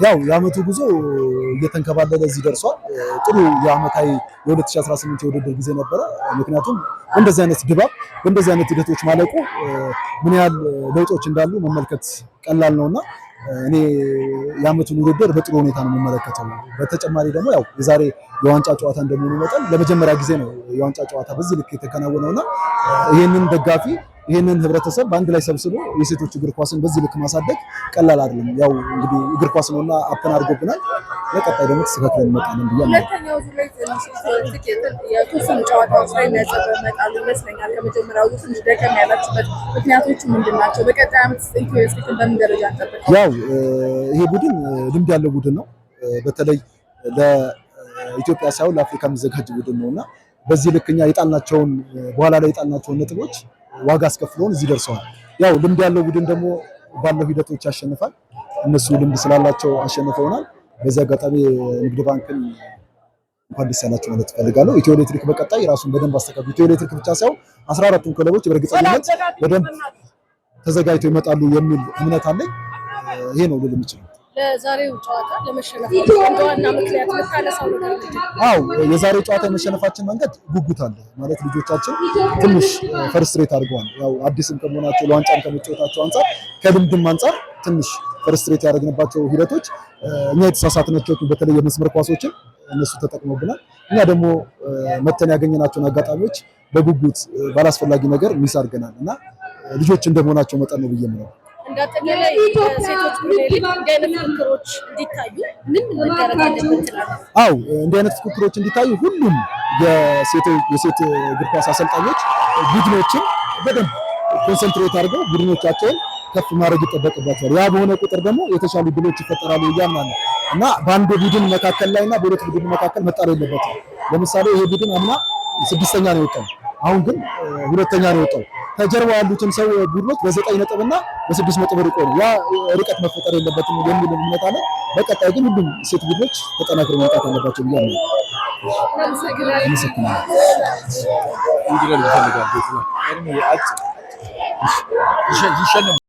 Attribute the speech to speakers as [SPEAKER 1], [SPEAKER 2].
[SPEAKER 1] ያው የአመቱ ጉዞ እየተንከባለለ እዚህ ደርሷል። ጥሩ የአመታዊ የ2018 የውድድር ጊዜ ነበረ። ምክንያቱም እንደዚህ አይነት ድባብ በእንደዚህ አይነት ሂደቶች ማለቁ ምን ያህል ለውጦች እንዳሉ መመልከት ቀላል ነውና እኔ የአመቱን ውድድር በጥሩ ሁኔታ ነው የምመለከተው። በተጨማሪ ደግሞ ያው የዛሬ የዋንጫ ጨዋታ እንደመሆኑ መጠን ለመጀመሪያ ጊዜ ነው የዋንጫ ጨዋታ በዚህ ልክ የተከናወነውና ይሄንን ደጋፊ ይሄንን ህብረተሰብ በአንድ ላይ ሰብስቦ የሴቶች እግር ኳስን በዚህ ልክ ማሳደግ ቀላል አይደለም። ያው እንግዲህ እግር ኳስ ነውና አፕን አድርጎብናል። ለቀጣይ ደግሞ ተስተካክለን እንመጣለን ብያለሁ።
[SPEAKER 2] ሁለተኛው ዙር ላይ የተወሰኑ ጨዋታዎች ላይ ነጥብ መጣሉ ይመስለኛል። ከመጀመሪያው ዙር ትንሽ ደከም ያላችሁበት ምክንያቶቹ ምንድን ናቸው? በቀጣይ ዓመት ኢትዮ ኤሌክትሪክን በምን ደረጃ እንጠብቃለን?
[SPEAKER 1] ያው ይሄ ቡድን ልምድ ያለው ቡድን ነው። በተለይ ለኢትዮጵያ ሳይሆን ለአፍሪካ የሚዘጋጅ ቡድን ነውና በዚህ ልክ እኛ የጣልናቸውን በኋላ ላይ የጣልናቸውን ነጥቦች ዋጋ አስከፍለውን እዚህ ደርሰዋል። ያው ልምድ ያለው ቡድን ደግሞ ባለው ሂደቶች ያሸንፋል። እነሱ ልምድ ስላላቸው አሸንፈውናል። በዚህ አጋጣሚ ንግድ ባንክን እንኳን ደስ ያላችሁ ማለት እፈልጋለሁ። ኢትዮ ኤሌክትሪክ በቀጣይ ራሱን በደንብ አስተካክሎ ኢትዮ ኤሌክትሪክ ብቻ ሳይሆን 14ቱም ክለቦች በእርግጠኝነት በደንብ ተዘጋጅተው ይመጣሉ የሚል እምነት አለኝ። ይሄ ነው ልል የምችለው።
[SPEAKER 2] ለዛሬው ጨዋታ ለመሸነፍ ዋና ምክንያት የምታነሳው ነገር ምንድን ነው?
[SPEAKER 1] አዎ የዛሬው ጨዋታ የመሸነፋችን መንገድ ጉጉት አለ ማለት ልጆቻችን ትንሽ ፈርስትሬት አድርገዋል። ያው አዲስም ከመሆናቸው ለዋንጫም ከመጫወታቸው አንፃር ከልምድም አንፃር ትንሽ ፈርስትሬት ያደረግንባቸው ሂደቶች እኛ የተሳሳትናቸው በተለይ የመስመር ኳሶችን እነሱ ተጠቅመውብናል። እኛ ደግሞ መተን ያገኘናቸውን አጋጣሚዎች በጉጉት ባላስፈላጊ ነገር ሚስ አድርገናል እና ልጆች እንደመሆናቸው መጠን ነው ብዬ ነው።
[SPEAKER 2] እንዳጠቃላይ ሴቶች እንዲህ አይነት ፍክክሮች እንዲታዩ ምን መደረግ አለበት ትላለህ?
[SPEAKER 1] አው እንዲህ አይነት ፍክክሮች እንዲታዩ ሁሉም የሴት እግር ኳስ አሰልጣኞች ቡድኖችን በደንብ ኮንሰንትሬት አድርገው ቡድኖቻቸውን ከፍ ማድረግ ይጠበቅባቸዋል። ያ በሆነ ቁጥር ደግሞ የተሻሉ ድሎች ይፈጠራሉ እያምናለሁ እና በአንድ ቡድን መካከል ላይና በሁለት ቡድን መካከል መጣል የለበትም። ለምሳሌ ይሄ ቡድን አምና 6ኛ ነው የወጣው፣ አሁን ግን 2ኛ ነው የወጣው። ከጀርባ ያሉትን ሰው ቡድኖች በ9 ነጥብና በ6 ነጥብ ርቆ ነው። ያ ርቀት መፈጠር የለበትም የሚል እምነት አለ። በቀጣይ ግን ሁሉም ሴት ቡድኖች ተጠናክረው መውጣት አለባቸው ብዬ አምናለሁ።